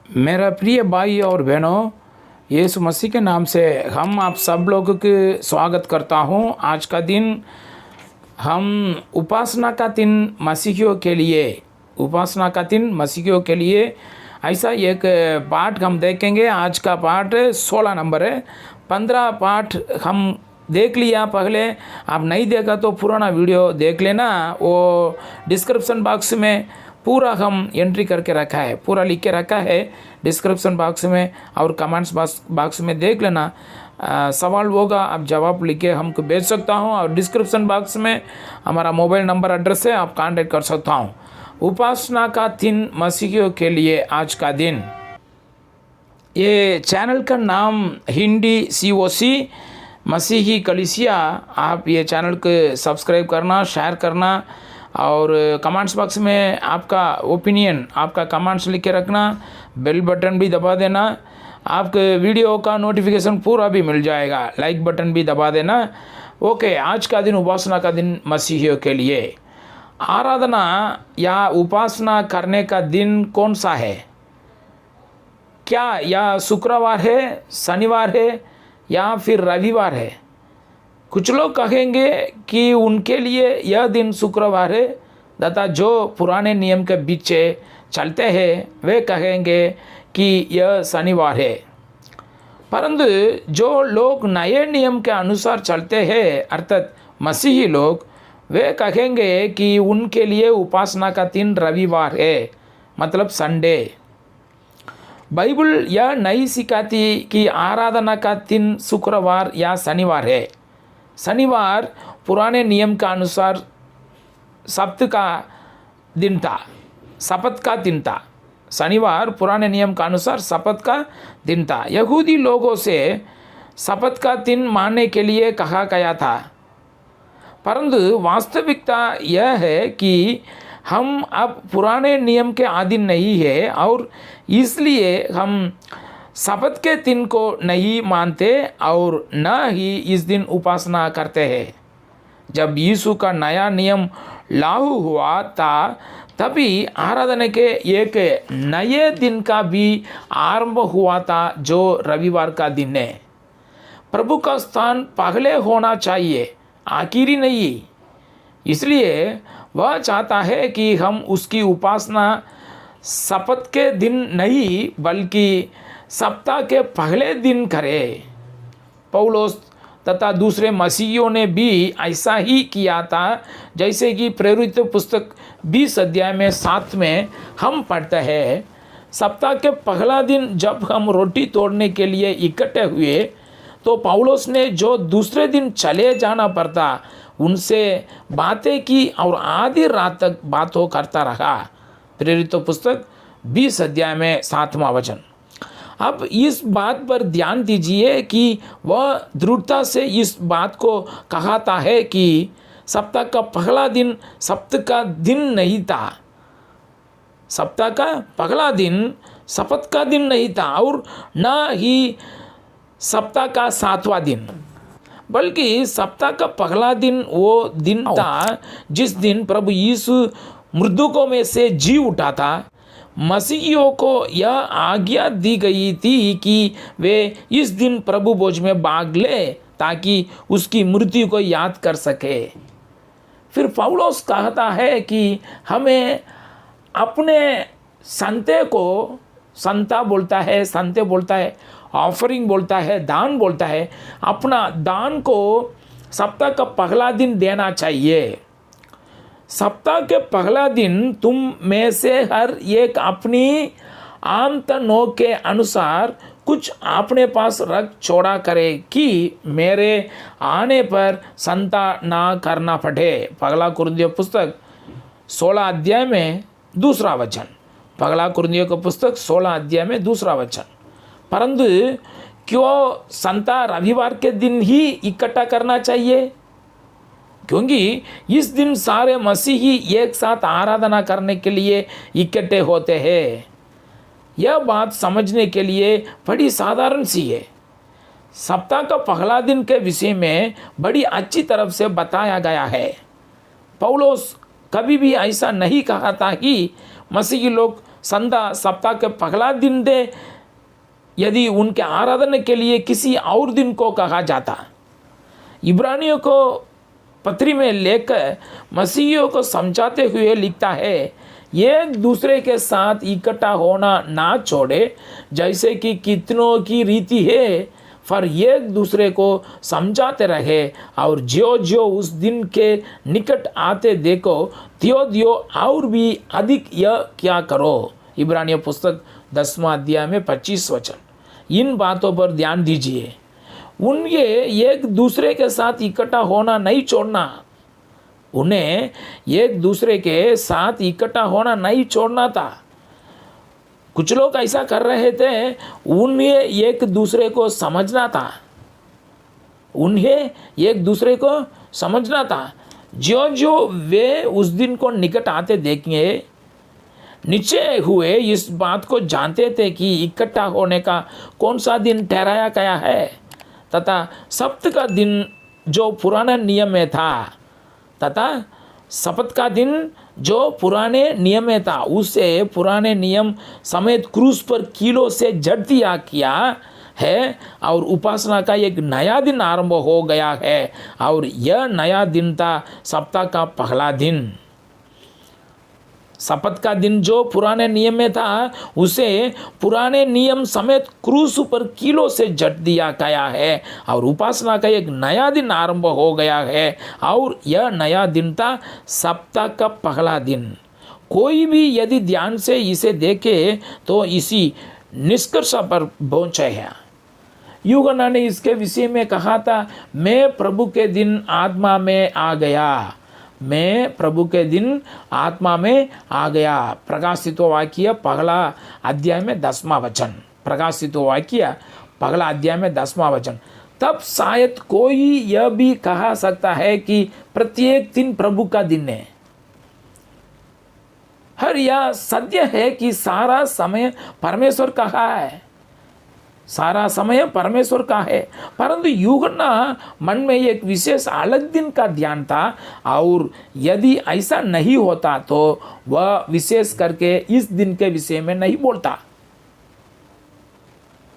मेरा प्रिय भाई और बहनों, यीशु मसीह के नाम से हम आप सब लोगों के स्वागत करता हूं। आज का दिन हम उपासना का दिन मसीहियों के लिए ऐसा एक पाठ हम देखेंगे। आज का पाठ 16 नंबर है। 15 पाठ हम देख लिया पहले, आप नहीं देखा तो पुराना वीडियो देख लेना। वो डिस्क्रिप्शन बॉक्स में पूरा हम एंट्री करके रखा है, पूरा लिख के रखा है डिस्क्रिप्शन बॉक्स में, और कमेंट्स बॉक्स में देख लेना। सवाल होगा आप जवाब लिख के हमको भेज सकता हूं, और डिस्क्रिप्शन बॉक्स में हमारा मोबाइल नंबर एड्रेस है, आप कांटेक्ट कर सकता हूं। उपासना का दिन मसीहियों के लिए आज का दिन। ये चैनल का नाम हिंदी COC मसीही कलीसिया। आप ये चैनल को सब्सक्राइब करना, शेयर करना, और कमेंट्स बॉक्स में आपका ओपिनियन, आपका कमेंट्स लिख के रखना। बेल बटन भी दबा देना, आपके वीडियो का नोटिफिकेशन पूरा भी मिल जाएगा। लाइक बटन भी दबा देना। ओके, आज का दिन उपासना का दिन मसीहियों के लिए। आराधना या उपासना करने का दिन कौन सा है? क्या यह शुक्रवार है, शनिवार है, या फिर रविवार है? कुछ लोग कहेंगे कि उनके लिए यह दिन शुक्रवार है, तथा जो पुराने नियम के पीछे चलते हैं वे कहेंगे कि यह शनिवार है। परंतु जो लोग नए नियम के अनुसार चलते हैं, अर्थात मसीही लोग, वे कहेंगे कि उनके लिए उपासना का दिन रविवार है, मतलब संडे। बाइबल यह नहीं सिखाती कि आराधना का दिन शुक्रवार या शनिवार है। शनिवार पुराने नियम का अनुसार सप्त का दिन था, शपथ का दिन था। शनिवार पुराने नियम का अनुसार शपथ का दिन था। यहूदी लोगों से शपथ का दिन मानने के लिए कहा गया था, परंतु वास्तविकता यह है कि हम अब पुराने नियम के अधीन नहीं है, और इसलिए हम शपथ के दिन को नहीं मानते और न ही इस दिन उपासना करते हैं। जब यीशु का नया नियम लागू हुआ था, तभी आराधना के एक नए दिन का भी आरंभ हुआ था, जो रविवार का दिन है। प्रभु का स्थान पहले होना चाहिए, आखिरी नहीं। इसलिए वह चाहता है कि हम उसकी उपासना शपथ के दिन नहीं बल्कि सप्ताह के पहले दिन करें। पौलुस तथा दूसरे मसीहियों ने भी ऐसा ही किया था, जैसे कि प्रेरित पुस्तक 20 अध्याय में 7 में हम पढ़ते हैं, सप्ताह के पहला दिन जब हम रोटी तोड़ने के लिए इकट्ठे हुए, तो पौलुस ने जो दूसरे दिन चले जाना पड़ता उनसे बातें की और आधी रात तक बातों करता रहा। प्रेरित पुस्तक 20 अध्याय में 7वां वचन। अब इस बात पर ध्यान दीजिए कि वह दृढ़ता से इस बात को कहता है कि सप्ताह का पहला दिन सप्ताह का दिन नहीं था, सप्ताह का पहला दिन शपथ का दिन नहीं था, और न ही सप्ताह का 7वां दिन, बल्कि सप्ताह का पहला दिन वो दिन था जिस दिन प्रभु यीशु मृतकों में से जी उठा था। मसीहियों को यह आज्ञा दी गई थी कि वे इस दिन प्रभु भोज में भाग ले, ताकि उसकी मृत्यु को याद कर सके। फिर पौलुस कहता है कि हमें अपने संते को, संता बोलता है, संते बोलता है, ऑफरिंग बोलता है, दान बोलता है, अपना दान को सप्ताह का पहला दिन देना चाहिए। सप्ताह के पहला दिन तुम में से हर एक अपनी आमदनी के अनुसार कुछ अपने पास रख छोड़ा करे, कि मेरे आने पर संता ना करना पड़े। पहला कुरिन्थियों पुस्तक 16 अध्याय में 2 वचन। पहला कुरिन्थियों का पुस्तक 16 अध्याय में 2 वचन। परंतु क्यों संता रविवार के दिन ही इकट्ठा करना चाहिए? क्योंकि इस दिन सारे मसीही एक साथ आराधना करने के लिए इकट्ठे होते हैं। यह बात समझने के लिए बड़ी साधारण सी है। सप्ताह का पहला दिन के विषय में बड़ी अच्छी तरफ से बताया गया है। पौलुस कभी भी ऐसा नहीं कहा था कि मसीही लोग संधा सप्ताह के पहला दिन दे यदि उनके आराधना के लिए किसी और दिन को कहा जाता। इब्रानियों को पत्री में लेकर मसीहियों को समझाते हुए लिखता है, एक दूसरे के साथ इकट्ठा होना ना छोड़े, जैसे कि कितनों की रीति है, पर एक दूसरे को समझाते रहे, और ज्यो ज्यो उस दिन के निकट आते देखो त्यों त्यों और भी अधिक यह क्या करो। इब्रानियों पुस्तक 10वां अध्याय में 25 वचन। इन बातों पर ध्यान दीजिए। उनके एक दूसरे के साथ इकट्ठा होना नहीं छोड़ना, उन्हें एक दूसरे के साथ इकट्ठा होना नहीं छोड़ना था। कुछ लोग ऐसा कर रहे थे, उन्हें एक दूसरे को समझना था, उन्हें एक दूसरे को समझना था। जो जो वे उस दिन को निकट आते देखेंगे, नीचे हुए इस बात को जानते थे कि इकट्ठा होने का कौन सा दिन ठहराया गया है, तथा सप्त का दिन जो पुराना नियम में था, तथा शपथ का दिन जो पुराने नियम में था, उसे पुराने नियम समेत क्रूस पर कीलों से जड़ दिया किया है, और उपासना का एक नया दिन आरंभ हो गया है, और यह नया दिन था सप्ताह का पहला दिन। शपथ का दिन जो पुराने नियम में था, उसे पुराने नियम समेत क्रूस पर कीलों से जट दिया गया है, और उपासना का एक नया दिन आरंभ हो गया है, और यह नया दिन था सप्ताह का पहला दिन। कोई भी यदि ध्यान से इसे देखे तो इसी निष्कर्ष पर पहुंचे है। यूहन्ना ने इसके विषय में कहा था, मैं प्रभु के दिन आत्मा में आ गया, मैं प्रभु के दिन आत्मा में आ गया। प्रकाशित वाक्य पहला अध्याय में 10वां वचन। प्रकाशित वाक्य पहला अध्याय में 10वां वचन। तब शायद कोई यह भी कहा सकता है कि प्रत्येक दिन प्रभु का दिन है। हर यह सत्य है कि सारा समय परमेश्वर का है, सारा समय परमेश्वर का है, परंतु यूहन्ना मन में एक विशेष अलग दिन का ध्यान था, और यदि ऐसा नहीं होता तो वह विशेष करके इस दिन के विषय में नहीं बोलता।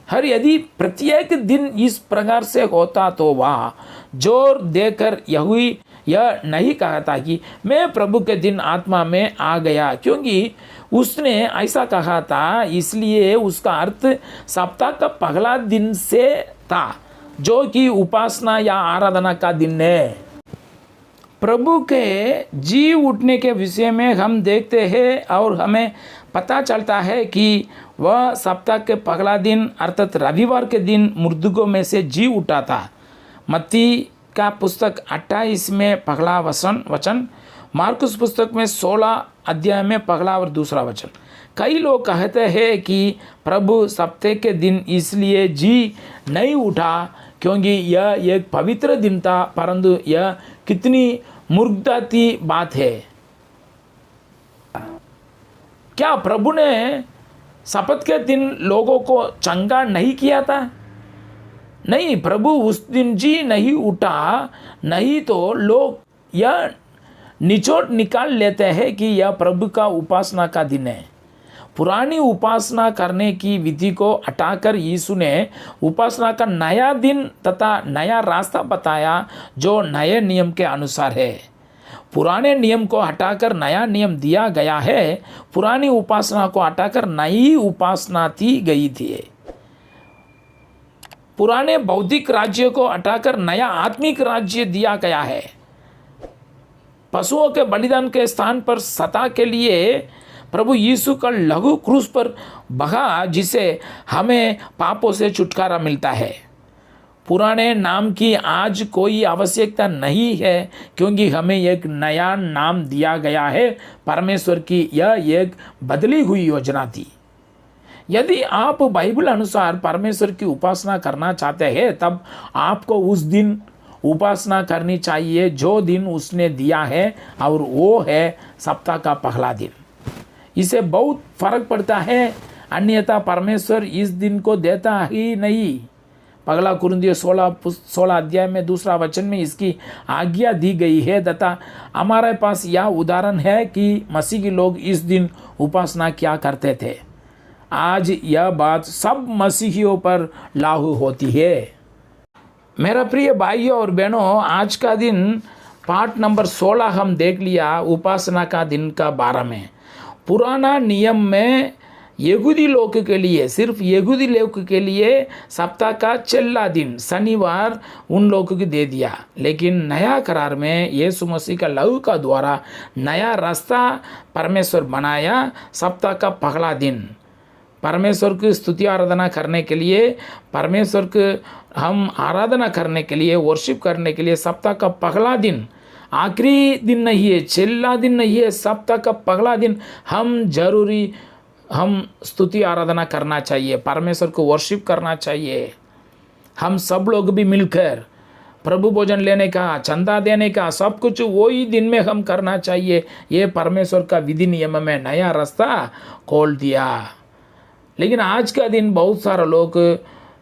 हर यदि प्रत्येक दिन इस प्रकार से होता तो वह जोर देकर यह नहीं कहता कि मैं प्रभु के दिन आत्मा में आ गया, क्योंकि उसने ऐसा कहा था, इसलिए उसका अर्थ सप्ताह का पहला दिन से था, जो कि उपासना या आराधना का दिन है। प्रभु के जी उठने के विषय में हम देखते हैं, और हमें पता चलता है कि वह सप्ताह के पहला दिन अर्थात रविवार के दिन मृतकों में से जी उठा था। मत्ती का पुस्तक 28 में पहला वचन, मार्कुस पुस्तक में 16 अध्याय में पहला और दूसरा वचन। कई लोग कहते हैं कि प्रभु सप्ताह के दिन इसलिए जी नहीं उठा क्योंकि यह एक पवित्र दिन था, परंतु यह कितनी मूर्खता की बात है। क्या प्रभु ने शपथ के दिन लोगों को चंगा नहीं किया था? नहीं, प्रभु उस दिन जी नहीं उठा, नहीं तो लोग यह निचोड़ निकाल लेते हैं कि यह प्रभु का उपासना का दिन है। पुरानी उपासना करने की विधि को हटाकर यीशु ने उपासना का नया दिन तथा नया रास्ता बताया, जो नए नियम के अनुसार है। पुराने नियम को हटाकर नया नियम दिया गया है, पुरानी उपासना को हटाकर नई उपासना दी गई थी। पुराने बौद्धिक राज्य को हटाकर नया आत्मिक राज्य दिया गया है। पशुओं के बलिदान के स्थान पर सता के लिए प्रभु यीशु का लघु क्रूस पर बहा, जिसे हमें पापों से छुटकारा मिलता है। पुराने नाम की आज कोई आवश्यकता नहीं है, क्योंकि हमें एक नया नाम दिया गया है। परमेश्वर की यह एक बदली हुई योजना थी। यदि आप बाइबल अनुसार परमेश्वर की उपासना करना चाहते हैं, तब आपको उस दिन उपासना करनी चाहिए जो दिन उसने दिया है, और वो है सप्ताह का पहला दिन। इसे बहुत फर्क पड़ता है, अन्यथा परमेश्वर इस दिन को देता ही नहीं। पगला कुरिन्थियों 16 अध्याय में 2 वचन में इसकी आज्ञा दी गई है तथा हमारे पास यह उदाहरण है कि मसीह के लोग इस दिन उपासना क्या करते थे। आज यह बात सब मसीहियों पर लागू होती है। मेरा प्रिय भाइयों और बहनों, आज का दिन पाठ नंबर 16 हम देख लिया उपासना का दिन का बारे में। पुराना नियम में यहूदी लोग के लिए, सिर्फ यहूदी लोग के लिए सप्ताह का चल्ला दिन शनिवार उन लोगों को दे दिया, लेकिन नया करार में यीशु मसीह का लहू का द्वारा नया रास्ता परमेश्वर बनाया। सप्ताह का पहला दिन परमेश्वर की स्तुति आराधना करने के लिए, परमेश्वर को हम आराधना करने के लिए, वर्शिप करने के लिए सप्ताह का पहला दिन, आखिरी दिन नहीं है, चल्ला दिन नहीं है, सप्ताह का पहला दिन हम स्तुति आराधना करना चाहिए, परमेश्वर को वर्शिप करना चाहिए। हम सब लोग भी मिलकर प्रभु भोजन लेने का, चंदा देने का, सब कुछ वही दिन में हम करना चाहिए। ये परमेश्वर का विधि नियम में नया रास्ता खोल दिया। लेकिन आज का दिन बहुत सारे लोग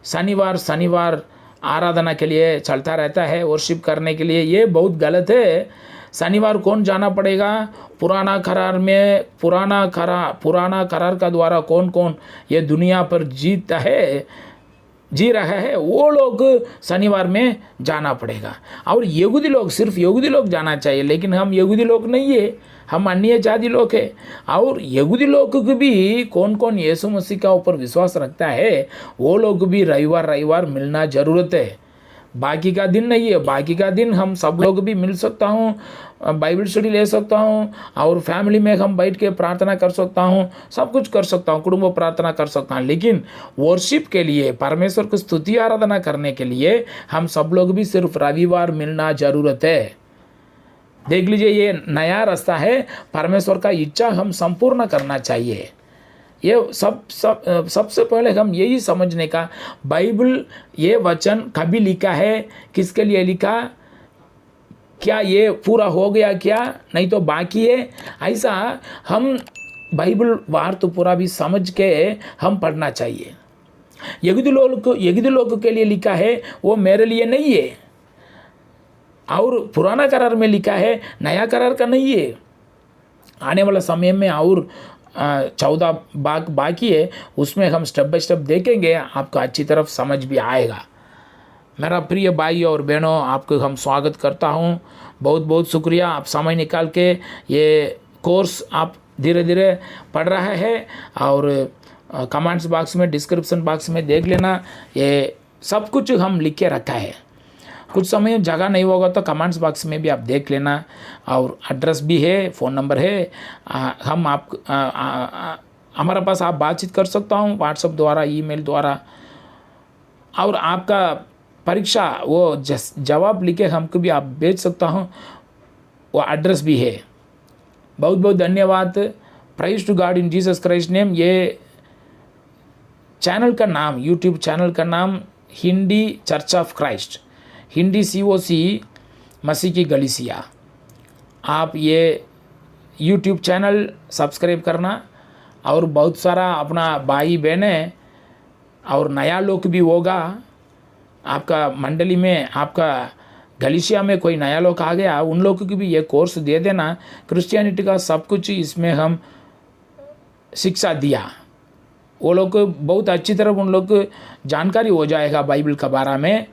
शनिवार आराधना के लिए चलता रहता है, वर्शिप करने के लिए। ये बहुत गलत है। शनिवार कौन जाना पड़ेगा? पुराना करार का द्वारा कौन कौन ये दुनिया पर जी रहा है, वो लोग शनिवार में जाना पड़ेगा। और यहूदी लोग, सिर्फ यहूदी लोग जाना चाहिए, लेकिन हम यहूदी लोग नहीं है, हम अन्य जाति लोग हैं। और यहूदी लोग को भी कौन कौन यीशु मसीह का ऊपर विश्वास रखता है, वो लोग भी रविवार मिलना ज़रूरत है। बाकी का दिन नहीं है। बाकी का दिन हम सब लोग भी मिल सकता हूँ, बाइबल स्टडी ले सकता हूँ, और फैमिली में हम बैठ के प्रार्थना कर सकता हूँ, सब कुछ कर सकता हूँ, कुटुंब प्रार्थना कर सकता हूँ। लेकिन वर्शिप के लिए, परमेश्वर को स्तुति आराधना करने के लिए हम सब लोग भी सिर्फ रविवार मिलना ज़रूरत है। देख लीजिए, ये नया रास्ता है। परमेश्वर का इच्छा हम संपूर्ण करना चाहिए। ये सबसे पहले हम यही समझने का, बाइबल ये वचन कभी लिखा है, किसके लिए लिखा, क्या ये पूरा हो गया क्या, नहीं तो बाकी है। ऐसा हम बाइबल वार तो पूरा भी समझ के हम पढ़ना चाहिए। यहूदी लोग के लिए लिखा है, वो मेरे लिए नहीं है। और पुराना करार में लिखा है, नया करार का नहीं है। आने वाला समय में और 14 भाग बाकी है, उसमें हम स्टेप बाय स्टेप देखेंगे, आपको अच्छी तरफ समझ भी आएगा। मेरा प्रिय भाई और बहनों, आपको हम स्वागत करता हूँ। बहुत बहुत शुक्रिया, आप समय निकाल के ये कोर्स आप धीरे धीरे पढ़ रहा है। और कमेंट्स बॉक्स में, डिस्क्रिप्शन बॉक्स में देख लेना, ये सब कुछ हम लिख के रखा है। कुछ समय जगह नहीं होगा तो कमेंट्स बॉक्स में भी आप देख लेना। और एड्रेस भी है, फ़ोन नंबर है। हम हमारे पास आप बातचीत कर सकता हूँ व्हाट्सएप द्वारा, ईमेल द्वारा। और आपका परीक्षा वो जवाब लिखे हमको भी आप भेज सकता हूँ, वो एड्रेस भी है। बहुत बहुत धन्यवाद। Praise to God in Jesus Christ name. ये चैनल का नाम, यूट्यूब चैनल का नाम Hindi church of Christ, Hindi COC मसीह की गलीसिया। आप ये यूट्यूब चैनल सब्सक्राइब करना, और बहुत सारा अपना भाई बहनें और नया लोग भी होगा आपका मंडली में, आपका गलीसिया में कोई नया लोग आ गया, उन लोगों को भी ये कोर्स दे देना। क्रिश्चियनिटी का सब कुछ इसमें हम शिक्षा दिया, वो लोग को बहुत अच्छी तरह उन लोग को जानकारी हो जाएगा बाइबल के बारे में।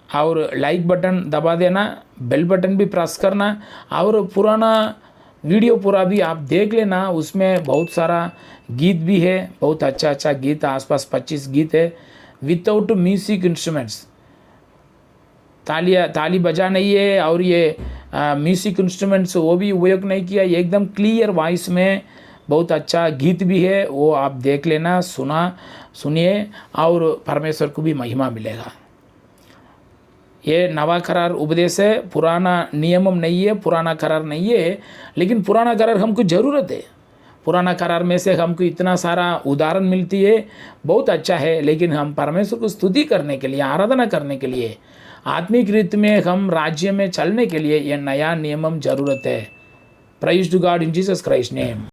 और लाइक बटन दबा देना, बेल बटन भी प्रेस करना, और पुराना वीडियो पूरा भी आप देख लेना। उसमें बहुत सारा गीत भी है, बहुत अच्छा गीत, आसपास 25 गीत है विदाउट म्यूजिक इंस्ट्रूमेंट्स। ताली बजा नहीं है, और ये म्यूजिक इंस्ट्रूमेंट्स वो भी उपयोग नहीं किया, एकदम क्लियर वॉइस में बहुत अच्छा गीत भी है। वो आप देख लेना, सुनिए, और परमेश्वर को भी महिमा मिलेगा। ये नवा करार उपदेश है, पुराना नियम नहीं है, पुराना करार नहीं है। लेकिन पुराना करार हमको ज़रूरत है। पुराना करार में से हमको इतना सारा उदाहरण मिलती है, बहुत अच्छा है। लेकिन हम परमेश्वर को स्तुति करने के लिए, आराधना करने के लिए, आत्मिक रीति में हम राज्य में चलने के लिए ये नया नियम ज़रूरत है। Praise to God in Jesus Christ name.